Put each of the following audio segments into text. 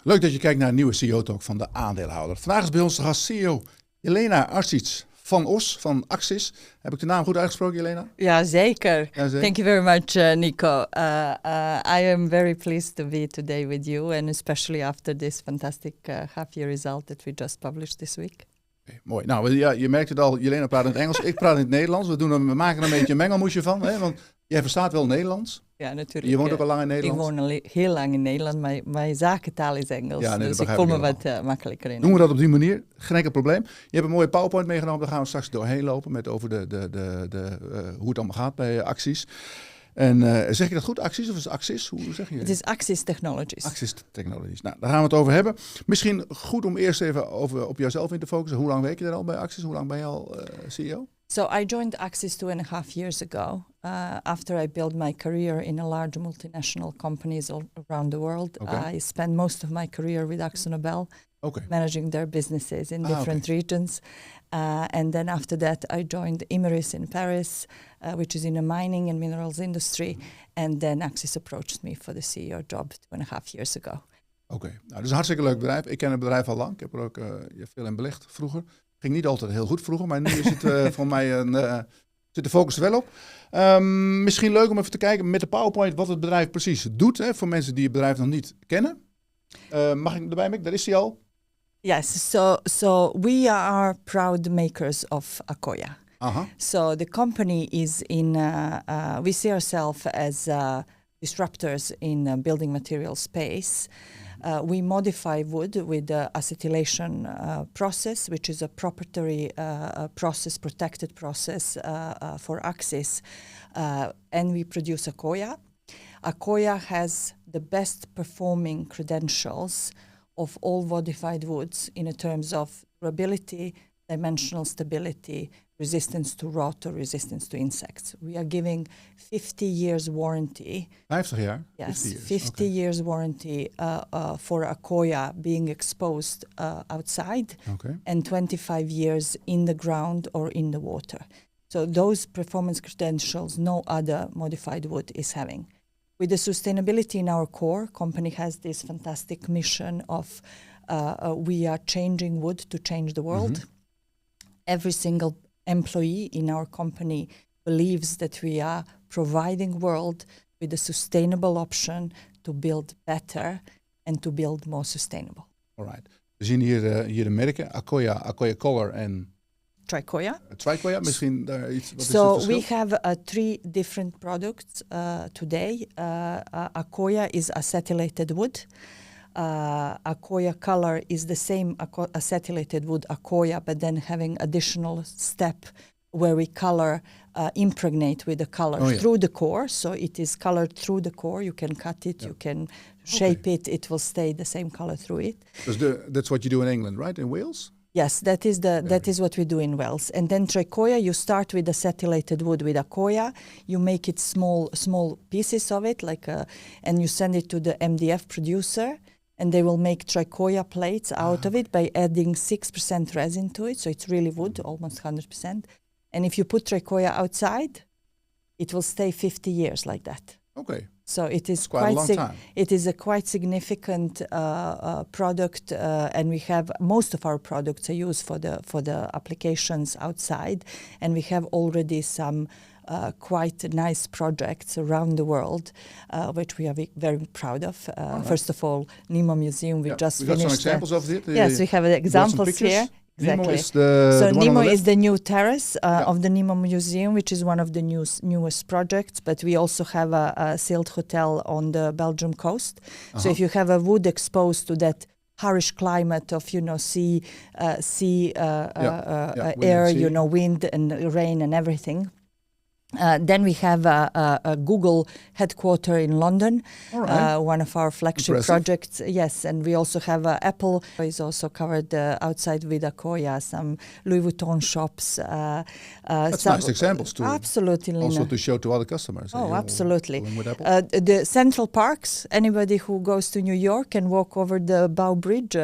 Leuk dat je kijkt naar een nieuwe CEO-talk van de aandeelhouder. Vandaag is bij ons de gast CEO Jelena Arsic van Os, van Axis. Heb ik de naam goed uitgesproken, Jelena? Ja, zeker. Ja, zeker. Thank you very much, Nico. I am very pleased to be today with you, and especially after this fantastic half-year result that we just published this week. Okay, mooi. Nou, ja, je merkt het al, Jelena praat in het Engels, ik praat in het Nederlands. We maken er een beetje een mengelmoesje van, hè? Want jij verstaat wel Nederlands. Ja, natuurlijk. Je woont ook al lang in Nederland. Ik woon al heel lang in Nederland, maar mijn zakentaal is Engels. Ja, nee, dus ik voel me wat makkelijker in. Doen we dat op die manier? Geen enkel probleem. Je hebt een mooie PowerPoint meegenomen, daar gaan we straks doorheen lopen met over hoe het allemaal gaat bij Axis. En zeg je dat goed, Axis of is het Axis? Hoe zeg je? Het is Axis Technologies. Axis Technologies. Nou, daar gaan we het over hebben. Misschien goed om eerst even op jouzelf in te focussen. Hoe lang werk je er al bij Axis? Hoe lang ben je al CEO? So I joined Axis 2.5 years ago after I built my career in a large multinational companies all around the world. Okay. I spent most of my career with AkzoNobel, managing their businesses in different regions. And then after that, I joined Imerys in Paris, which is in the mining and minerals industry. And then Axis approached me for the CEO job 2.5 years ago. Oké, nou, dat is een hartstikke leuk bedrijf. Ik ken het bedrijf al lang. Ik heb er ook veel in belegd vroeger. Ging niet altijd heel goed vroeger, maar nu is het voor mij zit de focus er wel op. Misschien leuk om even te kijken met de PowerPoint wat het bedrijf precies doet. Hè, voor mensen die het bedrijf nog niet kennen. Mag ik erbij maken? Daar is hij al. Yes, so we are proud makers of Accoya. So the company is in, we see ourselves as disruptors in building material space. We modify wood with the acetylation process, which is a proprietary process, protected process for Axis. And we produce Accoya. Accoya has the best performing credentials of all modified woods in terms of durability, dimensional stability, resistance to rot or resistance to insects. We are giving 50 years warranty. 50 jaar? Yes, 50 years warranty for Accoya being exposed outside and 25 years in the ground or in the water. So those performance credentials no other modified wood is having. With the sustainability in our core, company has this fantastic mission of we are changing wood to change the world. Every single employee in our company believes that we are providing world with a sustainable option to build better and to build more sustainable. Alright. We zien hier de merken, Accoya Color en Tricoya. Tricoya, misschien daar iets. Wat so is het we have 3 different products today. Accoya is acetylated wood. Accoya Color is the same acetylated wood Accoya, but then having additional step where we color, impregnate with the color through the core. So it is colored through the core. You can cut it, you can shape it. It will stay the same color through it. That's what you do in England, right? In Wales? Yes, that is what we do in Wales. And then Tricoya, you start with acetylated wood with Accoya. You make it small pieces of it, and you send it to the MDF producer. And they will make Tricoya plates out of it by adding 6% resin to it. So it's really wood, almost 100%. And if you put Tricoya outside, it will stay 50 years like that. Okay. So it is quite a long time. It is a quite significant product, and we have most of our products are used for the applications outside, and we have already some quite nice projects around the world, which we are very proud of. First of all, Nemo Museum, we just finished. Got some examples of it. Yes, we have examples here. Exactly. Nemo is Nemo is the new terrace of the Nemo Museum, which is one of the newest projects. But we also have a Silt Hotel on the Belgium coast. So if you have a wood exposed to that harsh climate of sea, air, wind and rain and everything. Then we have a Google headquarter in London, one of our flagship projects. Yes, and we also have Apple is also covered outside with Accoya, some Louis Vuitton shops. That's nice examples too. Absolutely, Lina. Also to show to other customers. Oh, absolutely. The Central Parks, anybody who goes to New York can walk over the Bow Bridge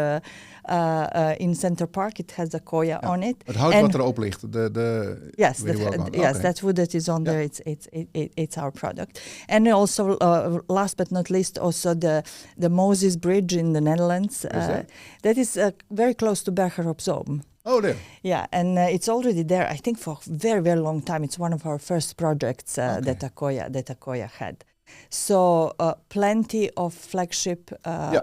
in Center Park. It has Accoya on it. Het hout wat erop ligt. Yes, that wood that is on there. It's our product. And also, last but not least, also the Moses Bridge in the Netherlands. That is very close to Berger op Zoom. Oh, there. Yeah, and it's already there, I think, for a very, very long time. It's one of our first projects that Accoya had. So plenty of flagship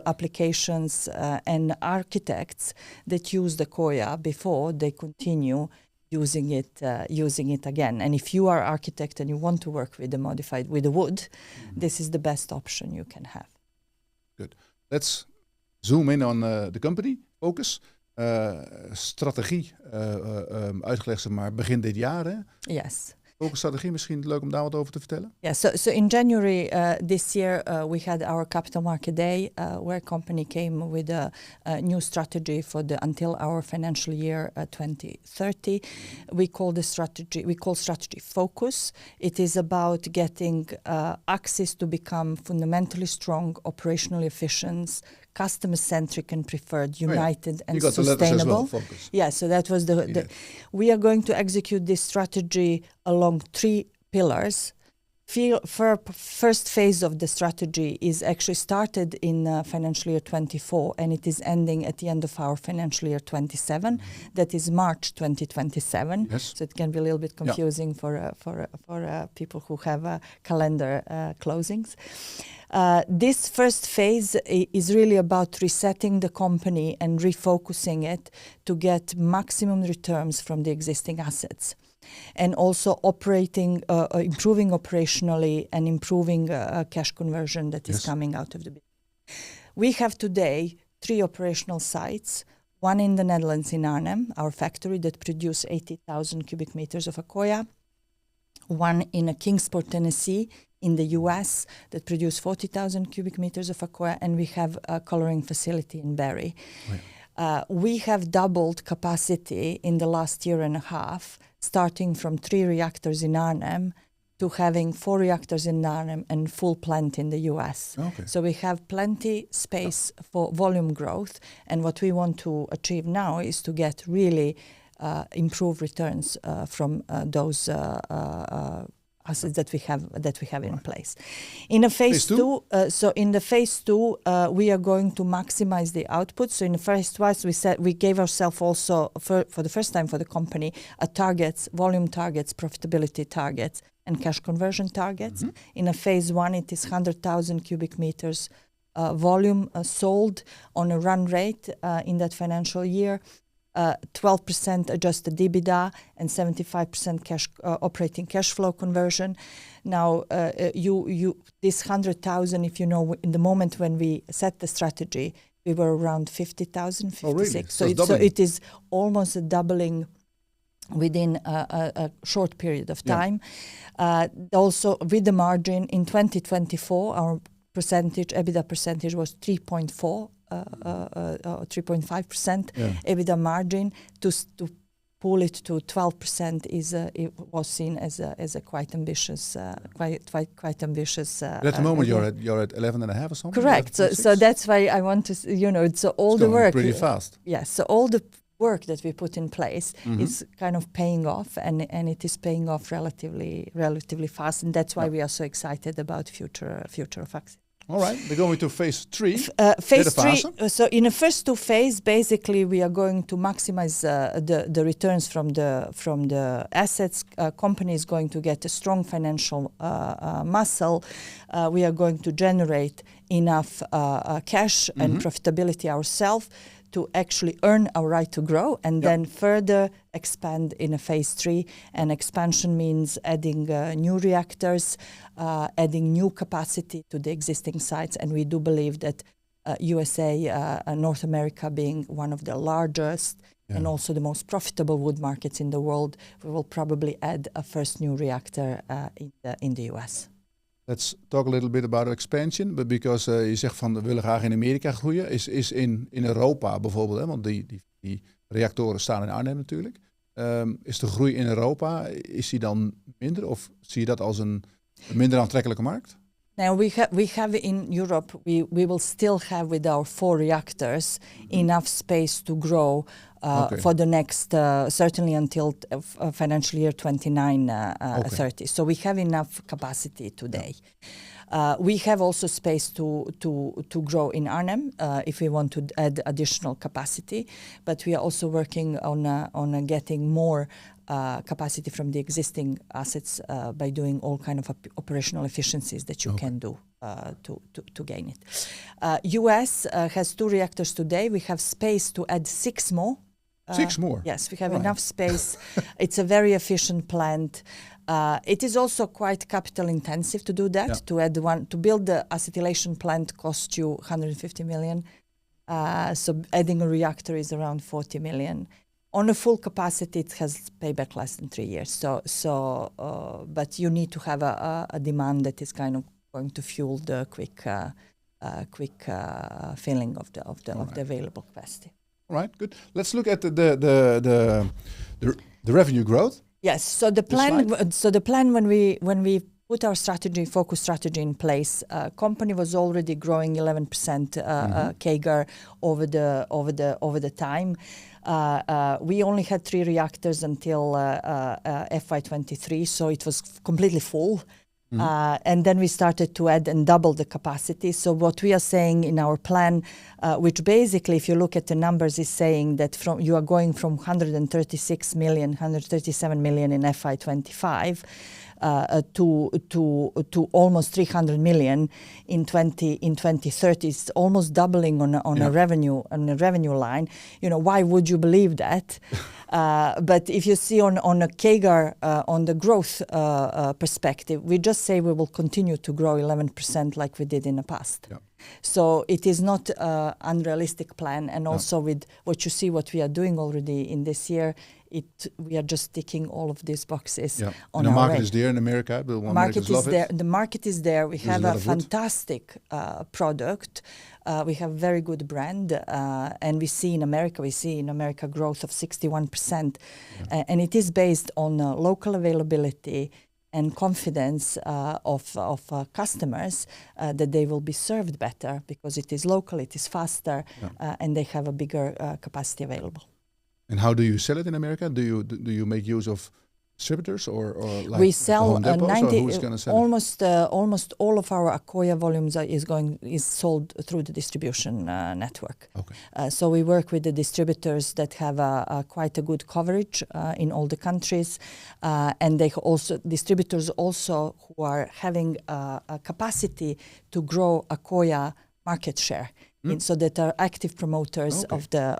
applications and architects that used Accoya before, they continue using it again. And if you are an architect and you want to work with the wood, this is the best option you can have. Good. Let's zoom in on the company, focus. Strategie uitgelegd, zeg maar, begin dit jaar. Hè? Yes. Welke strategie? Misschien leuk om daar wat over te vertellen. Yeah, so in January this year, we had our Capital Market Day, where company came with a new strategy until our financial year 2030. We call strategy Focus. It is about getting Axis to become fundamentally strong, operationally efficient, customer-centric and preferred, united and sustainable. Focus. Yeah, so that was we are going to execute this strategy along 3 pillars. First phase of the strategy is actually started in financial year 24, and it is ending at the end of our financial year 27. That is March 2027. Yes. So it can be a little bit confusing for people who have calendar closings. This first phase is really about resetting the company and refocusing it to get maximum returns from the existing assets, and also improving operationally and improving cash conversion that is coming out of the business. We have today 3 operational sites, one in the Netherlands in Arnhem, our factory that produces 80,000 cubic meters of Accoya, one in Kingsport, Tennessee, in the US that produce 40,000 cubic meters of Accoya, and we have a coloring facility in Barry. We have doubled capacity in the last year and a half, starting from 3 reactors in Arnhem to having 4 reactors in Arnhem and full plant in the US. Okay. So we have plenty space for volume growth, and what we want to achieve now is to get really improved returns from those assets that we have in place. In a phase two, in the phase 2, we are going to maximize the output. So in the first phase, we gave ourselves also for the first time for the company volume targets, profitability targets, and cash conversion targets. In a phase 1, it is 100,000 cubic meters volume sold on a run rate in that financial year. 12% adjusted EBITDA and 75% operating cash flow conversion. Now, this 100,000, if you know, in the moment when we set the strategy, we were around 50,000, 56. Oh, really? So it is almost a doubling within a short period of time. Also, with the margin in 2024, our EBITDA percentage was 3.5% EBITDA margin. To pull it to 12% it was seen as a quite ambitious. Quite ambitious. But at the moment, you're at 11.5 or something. Correct. So that's why I want to. So all the work. Pretty fast. Yes. So all the work that we put in place is kind of paying off, and it is paying off relatively fast, and that's why we are so excited about future of Axis. All right, we're going to phase 3. Phase 3. So in the first 2 phases, basically we are going to maximize the returns from the assets. Company is going to get a strong financial muscle. We are going to generate enough cash and profitability ourselves to actually earn our right to grow, and then further expand in a phase 3. And expansion means adding new reactors, adding new capacity to the existing sites. And we do believe that USA, North America being one of the largest and also the most profitable wood markets in the world, we will probably add a first new reactor in the US. Let's talk a little bit about expansion, but because je zegt van we willen graag in Amerika groeien, is in Europa bijvoorbeeld, hè, want die reactoren staan in Arnhem natuurlijk. Is de groei in Europa, is die dan minder of zie je dat als een minder aantrekkelijke markt? Now we have in Europe, we will still have with our 4 reactors enough space to grow for the next, certainly until financial year 29-30. So we have enough capacity today. We have also space to grow in Arnhem if we want to add additional capacity, but we are also working on getting more capacity from the existing assets by doing all kind of operational efficiencies that you can do to gain it. US has 2 reactors today. We have space to add 6 more. 6 more? Yes, we have enough space. It's a very efficient plant. It is also quite capital intensive to do that. To build the acetylation plant costs you 150 million. So adding a reactor is around 40 million. On a full capacity, it has payback less than 3 years. But you need to have a demand that is kind of going to fuel the quick filling of the available capacity. All right, good. Let's look at the revenue growth. Yes. So the plan when we put our focus strategy in place, company was already growing 11% CAGR over the time. We only had 3 reactors until FY23, so it was completely full. And then we started to add and double the capacity. So what we are saying in our plan, which basically, if you look at the numbers, is saying that you are going from 137 million in FY25 to almost 300 million in 2030. It's almost doubling on a revenue line. Why would you believe that? But if you see on a CAGR, on the growth perspective, we just say we will continue to grow 11% like we did in the past. Yeah. So it is not an unrealistic plan. And also with what you see, what we are doing already in this year, we are just ticking all of these boxes on the our market way. is there in America. The market is there. The market is there. We have a fantastic product. We have very good brand, and we see in America growth of 61%, and it is based on local availability and confidence of customers that they will be served better because it is local, it is faster, and they have a bigger capacity available. And how do you sell it in America? Do you make use of distributors or like we sell Home Depots, or who's going to sell almost all of our Accoya volumes is sold through the distribution network. Okay. So we work with the distributors that have quite a good coverage in all the countries, and distributors also who are having a capacity to grow Accoya market share. So that are active promoters of the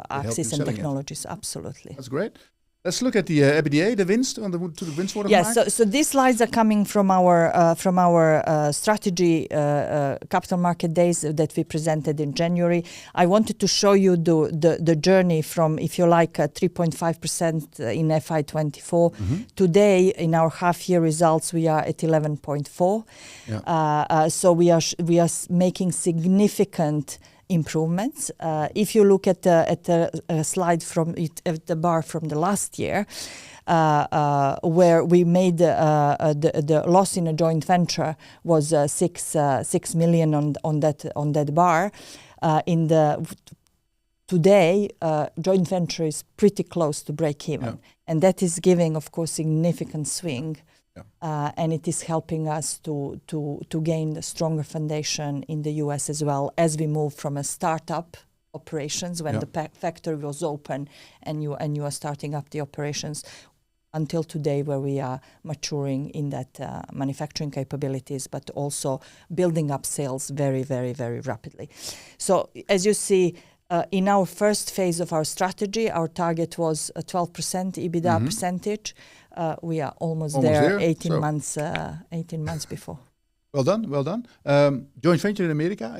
axis and technologies. Absolutely. That's great. Let's look at the EBITDA, the winst, to the winstwatergemak. Yes, so these slides are coming from our strategy capital market days that we presented in January. I wanted to show you the journey from, if you like, 3.5% in FY24. Today, in our half-year results, we are at 11.4. Yeah. So we are making significant improvements. If you look at a slide from the bar from the last year, where we made the loss in a joint venture was 6 million on that bar. Today, joint venture is pretty close to break even, and that is giving, of course, significant swing. Yeah. And it is helping us to gain a stronger foundation in the US as well as we move from a startup operations when the factory was open and you are starting up the operations until today where we are maturing in that manufacturing capabilities, but also building up sales very, very, very rapidly. So as you see, in our first phase of our strategy, our target was a 12% EBITDA percentage. We are almost there 18 months before. Well done. Joint venture in America,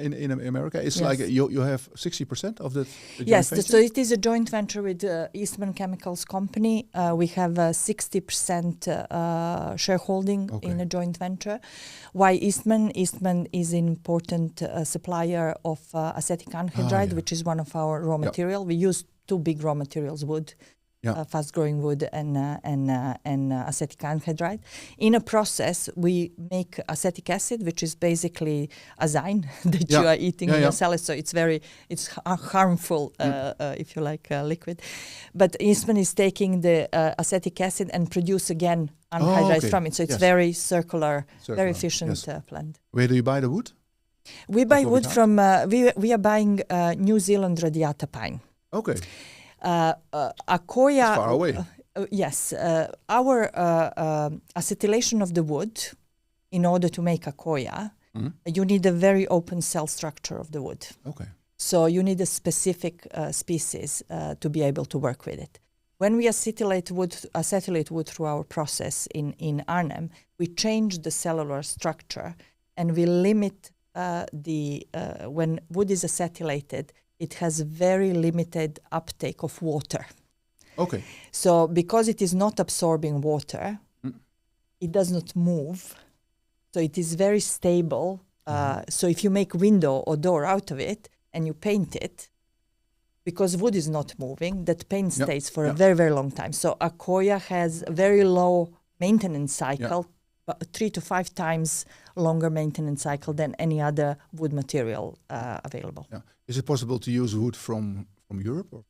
is like you have 60% of the joint venture? So it is a joint venture with Eastman Chemicals Company. We have a 60% shareholding in a joint venture. Why Eastman? Eastman is an important supplier of acetic anhydride, which is one of our raw material. We use 2 big raw materials, wood fast-growing wood and acetic anhydride. In a process, we make acetic acid, which is basically azine that you are eating in your salad. So it's harmful, if you like, liquid. But Eastman is taking the acetic acid and produce again anhydride from it. So it's very circular, very efficient plant. Where do you buy the wood? We buy wood from, we are buying New Zealand radiata pine. Okay. Accoya, it's far away. Yes. Our acetylation of the wood, in order to make Accoya, you need a very open cell structure of the wood. Okay. So you need a specific species to be able to work with it. When we acetylate wood through our process in Arnhem, we change the cellular structure and we limit when wood is acetylated, it has very limited uptake of water. Okay. So because it is not absorbing water, it does not move. So it is very stable. So if you make window or door out of it and you paint it, because wood is not moving, that paint stays for a very, very long time. So Accoya has a very low maintenance cycle, 3 to 5 times longer maintenance cycle than any other wood material available. Yeah. Is it possible to use wood from Europe? Or?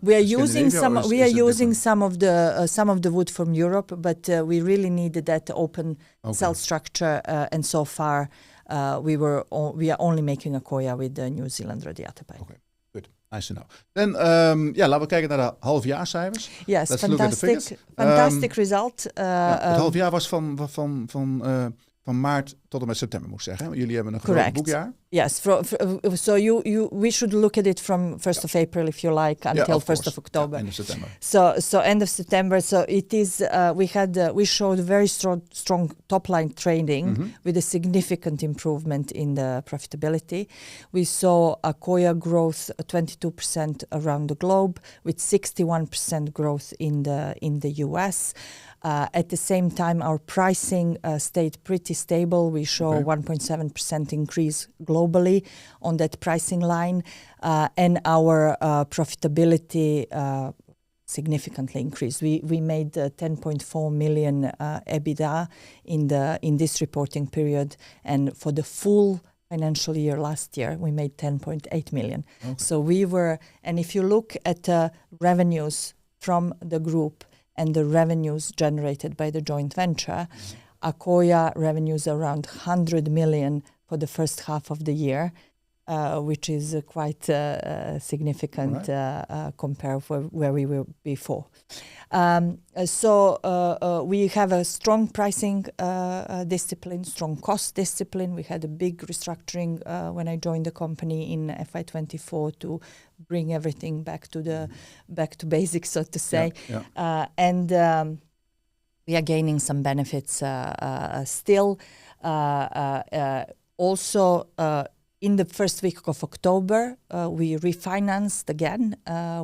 We are using some. We are using some of the wood from Europe, but we really needed that open cell structure, and so far we are only making Accoya with the New Zealand radiata pine. Okay, good, nice to know. Then laten we kijken naar de halfjaarcijfers. Yes, fantastic result. Het halfjaar was van maart tot en met september, moet ik zeggen. Jullie hebben een groot boekjaar. Yes, so we should look at it from 1st of April, if you like, until 1st of October. End of September. So end of September. So it is. We showed very strong top line trading with a significant improvement in the profitability. We saw Accoya growth 22% around the globe, with 61% growth in the US. At the same time, our pricing stayed pretty stable. We show 1.7% increase globally on that pricing line, and our profitability significantly increased. We made 10.4 million EBITDA in this reporting period, and for the full financial year last year, we made 10.8 million. Okay. So and if you look at revenues from the group and the revenues generated by the joint venture, Accoya revenues around 100 million for the first half of the year, which is quite significant compared with where we were before. So we have a strong pricing discipline, strong cost discipline. We had a big restructuring when I joined the company in FY24 to bring everything back to basics, so to say. And we are gaining some benefits still. Also, in the first week of October, we refinanced again.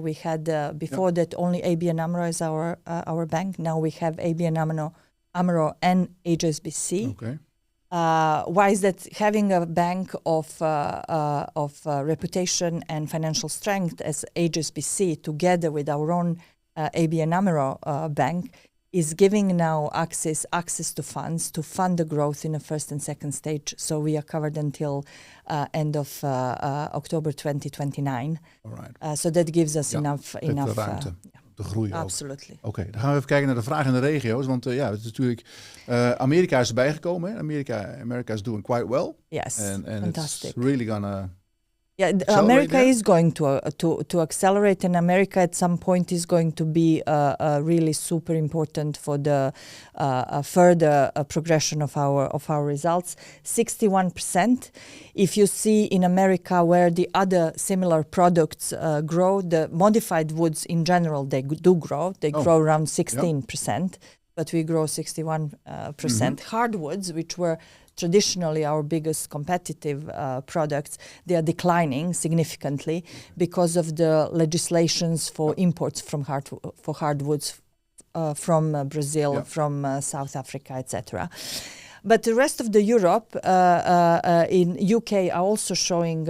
We had before that only ABN AMRO as our bank. Now we have ABN AMRO and HSBC. Okay. Why is that? Having a bank of reputation and financial strength as HSBC, together with our own ABN AMRO bank, is giving now access to funds to fund the growth in the first and second stage. So we are covered until end of October 2029. All right. So that gives us enough ruimte te groeien. Absolutely. Oké, dan gaan we even kijken naar de vraag in de regio's. Want het is natuurlijk... Amerika is erbij gekomen. Hè? America is doing quite well. Yes, and fantastic. It's really gonna... Yeah, America is going to accelerate, and America at some point is going to be really super important for the further progression of our results. 61%. If you see in America where the other similar products grow, the modified woods in general, they do grow. They grow around 16%, but we grow 61%. Hardwoods, which were traditionally our biggest competitive products, they are declining significantly because of the legislations for imports from hardwoods from Brazil, from South Africa, etc. But the rest of the Europe, in UK, are also showing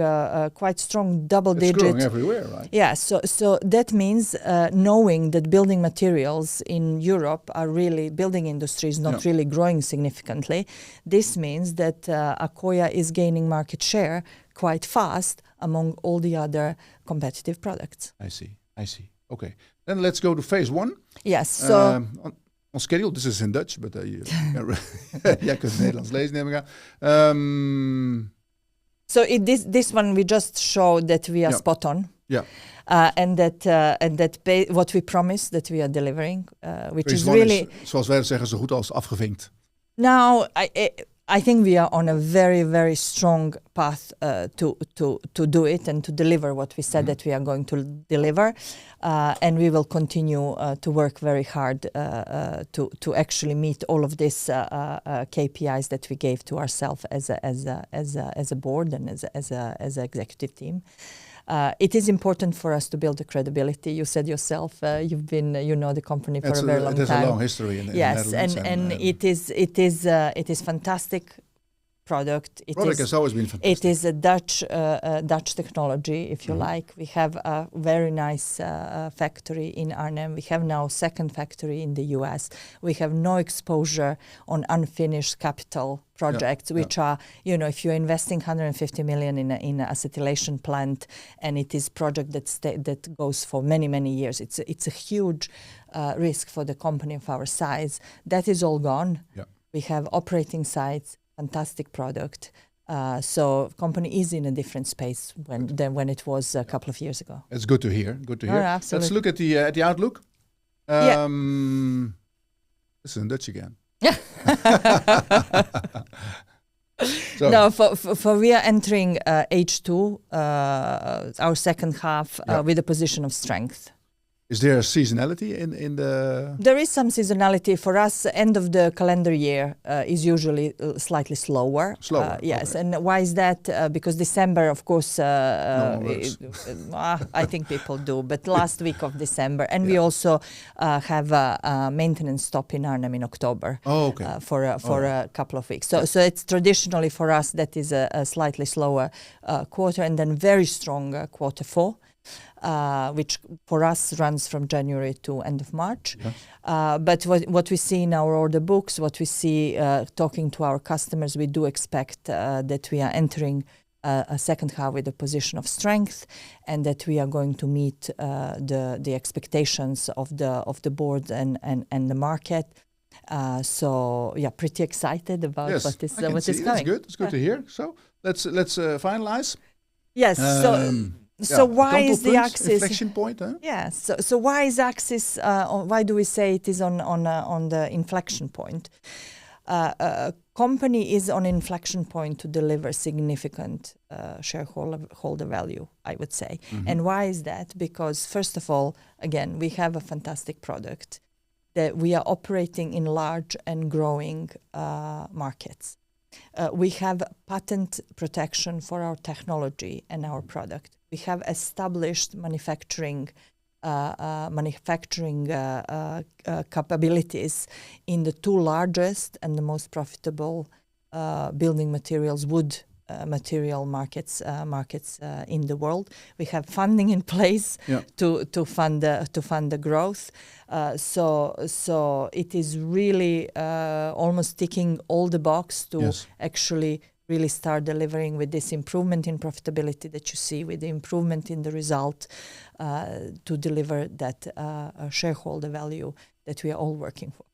quite strong double-digit. It's growing everywhere, right? Yeah, so that means knowing that building materials in Europe are really, building industry is not really growing significantly. This means that Accoya is gaining market share quite fast among all the other competitive products. I see. Okay, then let's go to phase 1. Yes, so... on schedule, this is in Dutch, but jij kunt Nederlands lezen, neem ik aan. So this one we just showed that we are spot on. Yeah. And that what we promised that we are delivering, which phase is really... zoals wij zeggen, zo goed als afgevinkt. Now, I think we are on a very, very strong path to do it and to deliver what we said that we are going to deliver. And we will continue to work very hard to actually meet all of these KPIs that we gave to ourselves as a board and as an executive team. It is important for us to build the credibility. You said yourself, you've been, the company for a very long time. It has a long history in the Netherlands. And it is fantastic product. Product has always been fantastic. It is a Dutch technology, if you like. We have a very nice factory in Arnhem. We have now second factory in the US. We have no exposure on unfinished capital projects, which are, if you're investing 150 million in an acetylation plant, and it is project that goes for many, many years, it's a huge risk for the company of our size. That is all gone. Yeah. We have operating sites, fantastic product. So company is in a different space than when it was a couple of years ago. It's good to hear. Good to hear. Absolutely. Let's look at the outlook. This is in Dutch again. So. No, for we are entering H2, our second half, with a position of strength. Is there a seasonality in the... There is some seasonality. For us, end of the calendar year is usually slightly slower. Yes, okay. And why is that? Because December, of course, I think people do, but last week of December. And we also have a maintenance stop in Arnhem in October for a couple of weeks. So it's traditionally for us that is a slightly slower quarter, and then very strong quarter 4. Which for us runs from January to end of March. Yes. But what we see in our order books, what we see talking to our customers, we do expect that we are entering a second half with a position of strength, and that we are going to meet the expectations of the board and the market. So pretty excited about what is coming. That's good. It's good to hear. So let's finalize. Yes. So why is the axis inflection point? Huh? Yeah. So why is axis? Why do we say it is on the inflection point? Company is on inflection point to deliver significant shareholder value, I would say. Mm-hmm. And why is that? Because first of all, again, we have a fantastic product that we are operating in large and growing markets. We have patent protection for our technology and our product. We have established manufacturing capabilities in the 2 largest and the most profitable building materials, wood material markets in the world. We have funding in place to fund the growth. So it is really almost ticking all the box to actually really start delivering with this improvement in profitability that you see, with the improvement in the result, to deliver that shareholder value that we are all working for.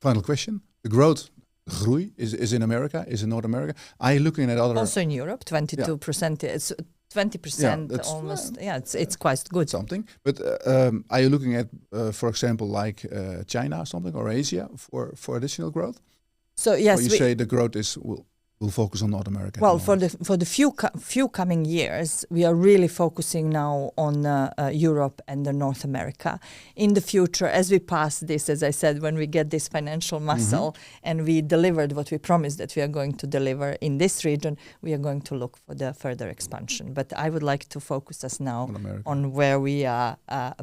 Final question. The growth, groei, is in America, is in North America. Are you looking at other... Also in Europe, 22%. It's 20% almost. It's quite good. Something. But are you looking at, for example, like China or something, or Asia for additional growth? So yes, or you say the growth will focus on North America. Well, for the few coming years, we are really focusing now on Europe and North America. In the future, as we pass this, as I said, when we get this financial muscle and we delivered what we promised that we are going to deliver in this region, we are going to look for the further expansion. But I would like to focus us now on where we are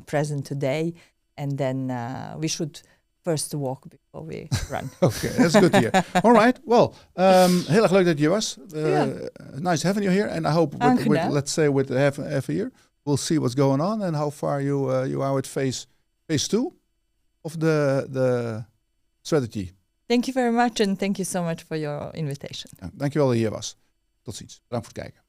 present today, and then we should first walk before we run. Okay, that's good to hear. All right, well, heel erg leuk dat je hier was. Nice having you here, and I hope with let's say with half a year, we'll see what's going on and how far you are with phase 2 of the strategy. Thank you very much, and thank you so much for your invitation. Ja, dankjewel dat je hier was. Tot ziens. Bedankt voor het kijken.